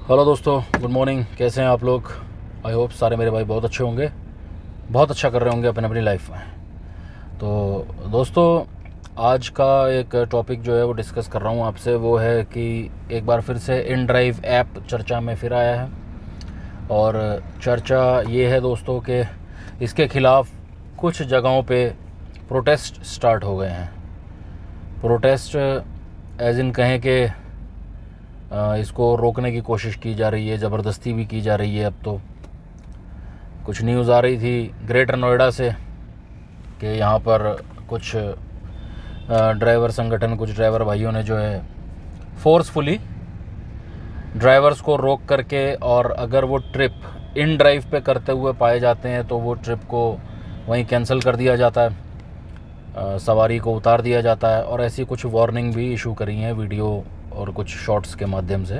Hello दोस्तों, good morning. कैसे हैं आप लोग? आई होप सारे मेरे भाई बहुत अच्छे होंगे, बहुत अच्छा कर रहे होंगे अपनी अपनी लाइफ में। तो दोस्तों, आज का एक टॉपिक जो है वो डिस्कस कर रहा हूँ आपसे, वो है कि एक बार फिर से इन ड्राइव ऐप चर्चा में फिर आया है। और चर्चा ये है दोस्तों कि इसके ख़िलाफ़ कुछ जगहों पे प्रोटेस्ट स्टार्ट हो गए हैं। प्रोटेस्ट एज इन कहें कि इसको रोकने की कोशिश की जा रही है, ज़बरदस्ती भी की जा रही है। अब तो कुछ न्यूज़ आ रही थी ग्रेटर नोएडा से कि यहाँ पर कुछ ड्राइवर संगठन, कुछ ड्राइवर भाइयों ने जो है फोर्सफुली ड्राइवर्स को रोक करके, और अगर वो ट्रिप इन ड्राइव पे करते हुए पाए जाते हैं तो वो ट्रिप को वहीं कैंसिल कर दिया जाता है, सवारी को उतार दिया जाता है। और ऐसी कुछ वार्निंग भी इशू करी हैं वीडियो और कुछ शॉर्ट्स के माध्यम से।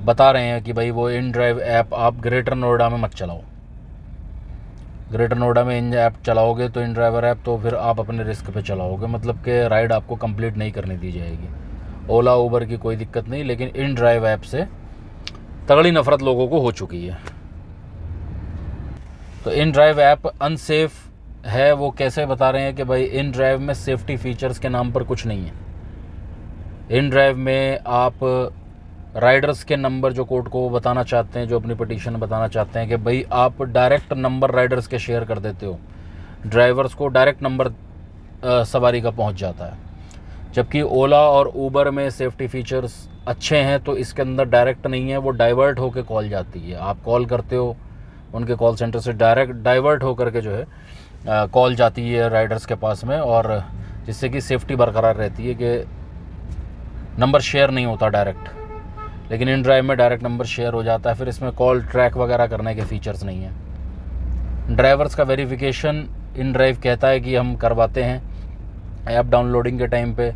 बता रहे हैं कि भाई वो इन ड्राइव ऐप आप ग्रेटर नोएडा में मत चलाओ। ग्रेटर नोएडा में इन ऐप चलाओगे तो इन ड्राइवर ऐप, तो फिर आप अपने रिस्क पे चलाओगे, मतलब कि राइड आपको कंप्लीट नहीं करने दी जाएगी। ओला उबर की कोई दिक्कत नहीं, लेकिन इन ड्राइव ऐप से तगड़ी नफ़रत लोगों को हो चुकी है। तो इन ड्राइव ऐप अनसेफ है। वो कैसे बता रहे हैं कि भाई इन ड्राइव में सेफ्टी फीचर्स के नाम पर कुछ नहीं है। इन ड्राइव में आप राइडर्स के नंबर जो कोर्ट को बताना चाहते हैं, जो अपनी पिटीशन बताना चाहते हैं कि भाई आप डायरेक्ट नंबर राइडर्स के शेयर कर देते हो, ड्राइवर्स को डायरेक्ट नंबर सवारी का पहुंच जाता है। जबकि ओला और ऊबर में सेफ्टी फीचर्स अच्छे हैं, तो इसके अंदर डायरेक्ट नहीं है, वो डाइवर्ट होकर कॉल जाती है। आप कॉल करते हो उनके कॉल सेंटर से, डायरेक्ट डाइवर्ट होकर के जो है कॉल जाती है राइडर्स के पास में, और जिससे कि सेफ्टी बरकरार रहती है कि नंबर शेयर नहीं होता डायरेक्ट। लेकिन इन ड्राइव में डायरेक्ट नंबर शेयर हो जाता है। फिर इसमें कॉल ट्रैक वगैरह करने के फीचर्स नहीं हैं। ड्राइवर्स का वेरिफिकेशन इन ड्राइव कहता है कि हम करवाते हैं ऐप डाउनलोडिंग के टाइम पे,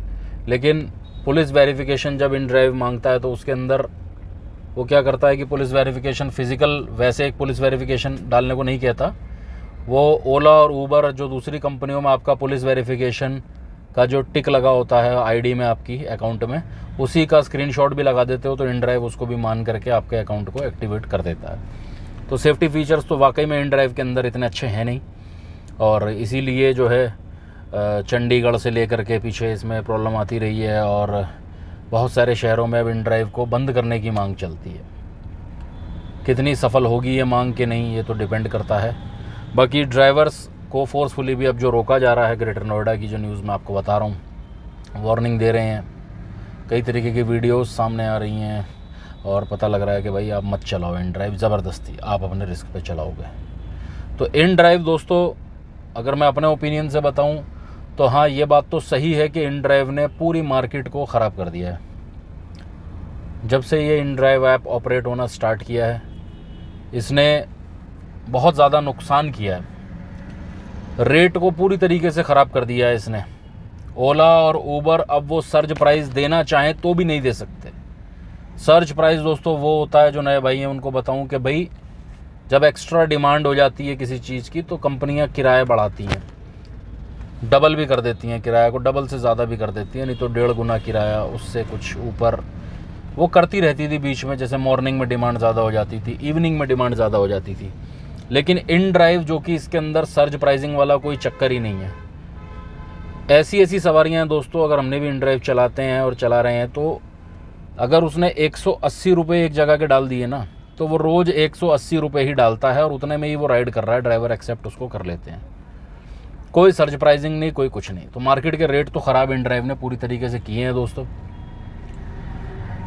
लेकिन पुलिस वेरिफिकेशन जब इन ड्राइव मांगता है तो उसके अंदर वो क्या करता है कि पुलिस वेरिफिकेशन फिज़िकल, वैसे एक पुलिस वेरिफिकेशन डालने को नहीं कहता। वो ओला और ऊबर जो दूसरी कंपनियों में आपका पुलिस वेरिफिकेशन का जो टिक लगा होता है आईडी में, आपकी अकाउंट में, उसी का स्क्रीनशॉट भी लगा देते हो तो इन ड्राइव उसको भी मान करके आपके अकाउंट को एक्टिवेट कर देता है। तो सेफ्टी फीचर्स तो वाकई में इन ड्राइव के अंदर इतने अच्छे हैं नहीं, और इसीलिए जो है चंडीगढ़ से लेकर के पीछे इसमें प्रॉब्लम आती रही है, और बहुत सारे शहरों में अब इन ड्राइव को बंद करने की मांग चलती है। कितनी सफल होगी ये मांग कि नहीं, ये तो डिपेंड करता है। बाकी ड्राइवर्स को फोर्सफुली भी अब जो रोका जा रहा है, ग्रेटर नोएडा की जो न्यूज़ मैं आपको बता रहा हूँ, वार्निंग दे रहे हैं, कई तरीके की वीडियोस सामने आ रही हैं, और पता लग रहा है कि भाई आप मत चलाओ इन ड्राइव, ज़बरदस्ती आप अपने रिस्क पे चलाओगे। तो इन ड्राइव दोस्तों, अगर मैं अपने ओपिनियन से बताऊं तो हाँ, ये बात तो सही है कि इन ड्राइव ने पूरी मार्केट को ख़राब कर दिया है। जब से ये इन ड्राइव ऐप ऑपरेट होना स्टार्ट किया है, इसने बहुत ज़्यादा नुकसान किया है। रेट को पूरी तरीके से ख़राब कर दिया है इसने। ओला और ऊबर अब वो सर्ज प्राइस देना चाहें तो भी नहीं दे सकते। सर्ज प्राइस दोस्तों वो होता है, जो नए भाई हैं उनको बताऊं कि भाई जब एक्स्ट्रा डिमांड हो जाती है किसी चीज़ की तो कंपनियां किराया बढ़ाती हैं, डबल भी कर देती हैं किराया को, डबल से ज़्यादा भी कर देती हैं, नहीं तो 1.5 गुना किराया, उससे कुछ ऊपर वो करती रहती थी बीच में। जैसे मॉर्निंग में डिमांड ज़्यादा हो जाती थी, इवनिंग में डिमांड ज़्यादा हो जाती थी। लेकिन इन ड्राइव जो कि इसके अंदर सर्ज प्राइसिंग वाला कोई चक्कर ही नहीं है। ऐसी ऐसी सवारियां हैं दोस्तों, अगर हमने भी इन ड्राइव चलाते हैं और चला रहे हैं, तो अगर उसने 180 रुपये एक जगह के डाल दिए ना, तो वो रोज़ 180 रुपये ही डालता है, और उतने में ही वो राइड कर रहा है, ड्राइवर एक्सेप्ट उसको कर लेते हैं। कोई सर्ज प्राइसिंग नहीं, कोई कुछ नहीं। तो मार्केट के रेट तो ख़राब इन ड्राइव ने पूरी तरीके से किए हैं दोस्तों,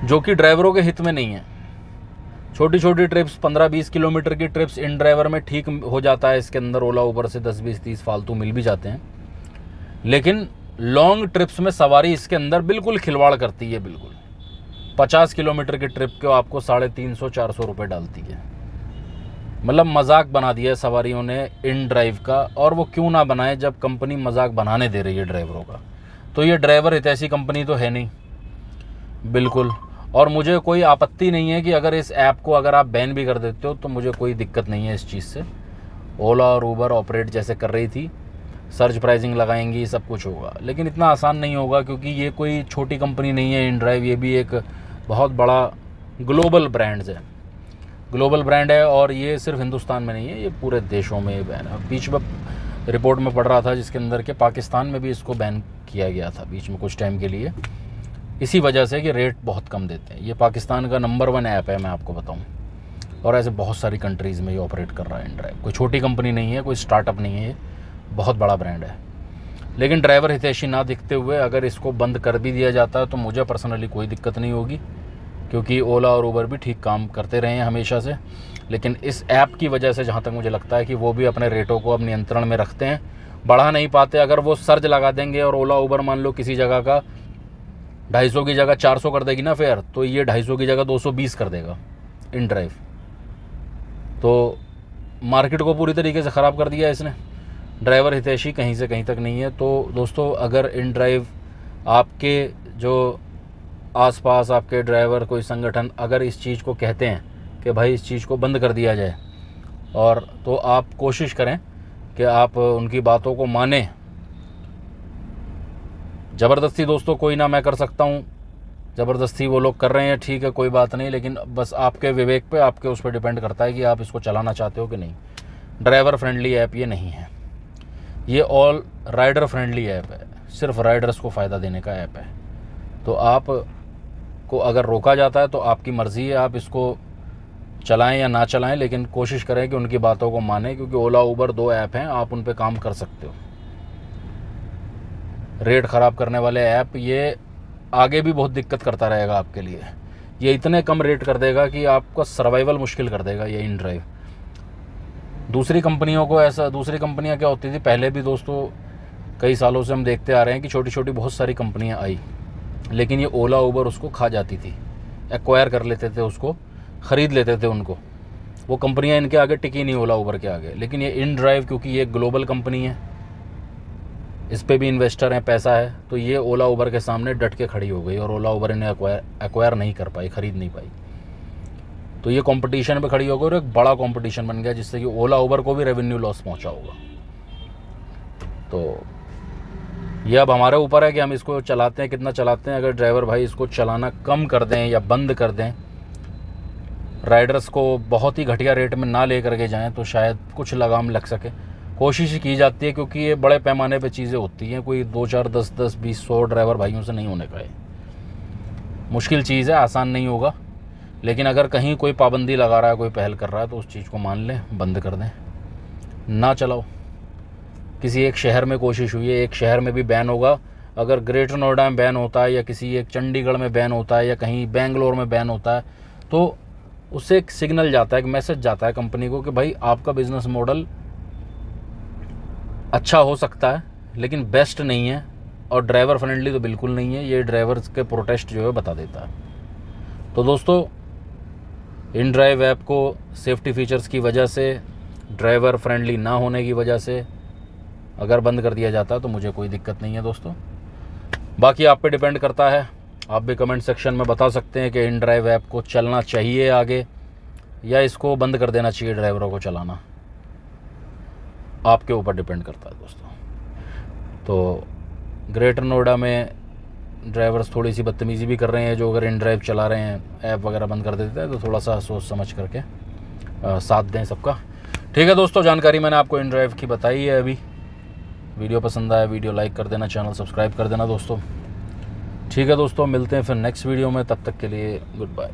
जो कि ड्राइवरों के हित में नहीं है। छोटी छोटी ट्रिप्स, 15-20 किलोमीटर की ट्रिप्स इन ड्राइवर में ठीक हो जाता है। इसके अंदर ओला ऊबर से 10-20-30 फालतू मिल भी जाते हैं, लेकिन लॉन्ग ट्रिप्स में सवारी इसके अंदर बिल्कुल खिलवाड़ करती है। बिल्कुल 50 किलोमीटर की ट्रिप को आपको 350-400 रुपये डालती है। मतलब मजाक बना दिया है सवारियों ने इन ड्राइव का, और वो क्यों ना बनाए जब कंपनी मजाक बनाने दे रही है ड्राइवरों का। तो ये ड्राइवर हितैषी कंपनी तो है नहीं बिल्कुल। और मुझे कोई आपत्ति नहीं है कि अगर इस ऐप को अगर आप बैन भी कर देते हो तो मुझे कोई दिक्कत नहीं है इस चीज़ से। ओला और ऊबर ऑपरेट जैसे कर रही थी, सर्च प्राइसिंग लगाएंगी, सब कुछ होगा, लेकिन इतना आसान नहीं होगा, क्योंकि ये कोई छोटी कंपनी नहीं है इन ड्राइव, ये भी एक बहुत बड़ा ग्लोबल ब्रांड्स है, ग्लोबल ब्रांड है, और ये सिर्फ हिंदुस्तान में नहीं है, ये पूरे देशों में बैन है। बीच में रिपोर्ट में पढ़ रहा था जिसके अंदर के पाकिस्तान में भी इसको बैन किया गया था बीच में कुछ टाइम के लिए, इसी वजह से कि रेट बहुत कम देते हैं। ये पाकिस्तान का नंबर 1 ऐप है, मैं आपको बताऊं, और ऐसे बहुत सारी कंट्रीज़ में ये ऑपरेट कर रहा है InDrive। कोई छोटी कंपनी नहीं है, कोई स्टार्टअप नहीं है, ये बहुत बड़ा ब्रांड है। लेकिन ड्राइवर हितैषी ना दिखते हुए अगर इसको बंद कर भी दिया जाता है तो मुझे पर्सनली कोई दिक्कत नहीं होगी, क्योंकि ओला और उबर भी ठीक काम करते रहे हैं हमेशा से। लेकिन इस ऐप की वजह से जहाँ तक मुझे लगता है कि वो भी अपने रेटों को अब नियंत्रण में रखते हैं, बढ़ा नहीं पाते। अगर वो सर्ज लगा देंगे और ओला उबर मान लो किसी जगह का 250 की जगह 400 कर देगी ना फेयर, तो ये 250 की जगह 220 कर देगा InDrive। तो मार्केट को पूरी तरीके से ख़राब कर दिया इसने। ड्राइवर हितैषी कहीं से कहीं तक नहीं है। तो दोस्तों, अगर InDrive आपके जो आसपास आपके ड्राइवर कोई संगठन अगर इस चीज़ को कहते हैं कि भाई इस चीज़ को बंद कर दिया जाए, और तो आप कोशिश करें कि आप उनकी बातों को मानें। ज़बरदस्ती दोस्तों कोई ना मैं कर सकता हूँ, ज़बरदस्ती वो लोग कर रहे हैं, ठीक है, कोई बात नहीं, लेकिन बस आपके विवेक पे, आपके उस पर डिपेंड करता है कि आप इसको चलाना चाहते हो कि नहीं। ड्राइवर फ्रेंडली ऐप ये नहीं है, ये ऑल राइडर फ्रेंडली ऐप है, सिर्फ राइडर्स को फ़ायदा देने का ऐप है। तो आप को अगर रोका जाता है तो आपकी मर्ज़ी है, आप इसको चलाएं या ना चलाएं, लेकिन कोशिश करें कि उनकी बातों को मानें, क्योंकि ओला उबर 2 ऐप हैं, आप उन पे काम कर सकते हो। रेट ख़राब करने वाले ऐप ये आगे भी बहुत दिक्कत करता रहेगा आपके लिए। ये इतने कम रेट कर देगा कि आपका सर्वाइवल मुश्किल कर देगा ये InDrive। दूसरी कंपनियों को ऐसा, दूसरी कंपनियां क्या होती थी पहले भी दोस्तों, कई सालों से हम देखते आ रहे हैं कि छोटी छोटी बहुत सारी कंपनियां आई, लेकिन ये ओला उबर उसको खा जाती थी, एक्वायर कर लेते थे उसको, ख़रीद लेते थे उनको। वो कंपनियां इनके आगे टिकी नहीं, ओला उबर के आगे। लेकिन ये InDrive क्योंकि ये ग्लोबल कंपनी है, इस पे भी इन्वेस्टर हैं, पैसा है, तो ये ओला उबर के सामने डट के खड़ी हो गई, और ओला उबर इन्हें एक्वायर नहीं कर पाई, ख़रीद नहीं पाई। तो ये कंपटीशन पे खड़ी हो गई और एक बड़ा कंपटीशन बन गया, जिससे कि ओला उबर को भी रेवेन्यू लॉस पहुंचा होगा। तो ये अब हमारे ऊपर है कि हम इसको चलाते हैं, कितना चलाते हैं। अगर ड्राइवर भाई इसको चलाना कम कर दें या बंद कर दें, राइडर्स को बहुत ही घटिया रेट में ना ले करके जाएं, तो शायद कुछ लगाम लग सके। कोशिश की जाती है, क्योंकि ये बड़े पैमाने पे चीज़ें होती हैं, कोई 2 4 10 10 20 100 ड्राइवर भाइयों से नहीं होने का है। मुश्किल चीज़ है, आसान नहीं होगा। लेकिन अगर कहीं कोई पाबंदी लगा रहा है, कोई पहल कर रहा है, तो उस चीज़ को मान लें, बंद कर दें, ना चलाओ। किसी एक शहर में कोशिश हुई है, एक शहर में भी बैन होगा। अगर ग्रेटर नोएडा में बैन होता है, या किसी एक चंडीगढ़ में बैन होता है, या कहीं बेंगलोर में बैन होता है, तो उससे एक सिग्नल जाता है, एक मैसेज जाता है कंपनी को कि भाई आपका बिज़नेस मॉडल अच्छा हो सकता है, लेकिन बेस्ट नहीं है, और ड्राइवर फ्रेंडली तो बिल्कुल नहीं है। ये ड्राइवर्स के प्रोटेस्ट जो है बता देता है। तो दोस्तों, InDrive ऐप को सेफ्टी फीचर्स की वजह से, ड्राइवर फ्रेंडली ना होने की वजह से अगर बंद कर दिया जाता है तो मुझे कोई दिक्कत नहीं है दोस्तों। बाकी आप पे डिपेंड करता है, आप भी कमेंट सेक्शन में बता सकते हैं कि InDrive ऐप को चलना चाहिए आगे, या इसको बंद कर देना चाहिए ड्राइवरों को चलाना। आपके ऊपर डिपेंड करता है दोस्तों। तो ग्रेटर नोएडा में ड्राइवर्स थोड़ी सी बदतमीज़ी भी कर रहे हैं, जो अगर InDrive चला रहे हैं, ऐप वगैरह बंद कर देते हैं, तो थोड़ा सा सोच समझ करके साथ दें सबका। ठीक है दोस्तों, जानकारी मैंने आपको InDrive की बताई है। अभी वीडियो पसंद आया, वीडियो लाइक कर देना, चैनल सब्सक्राइब कर देना दोस्तों। ठीक है दोस्तों, मिलते हैं फिर नेक्स्ट वीडियो में, तब तक के लिए गुड बाय।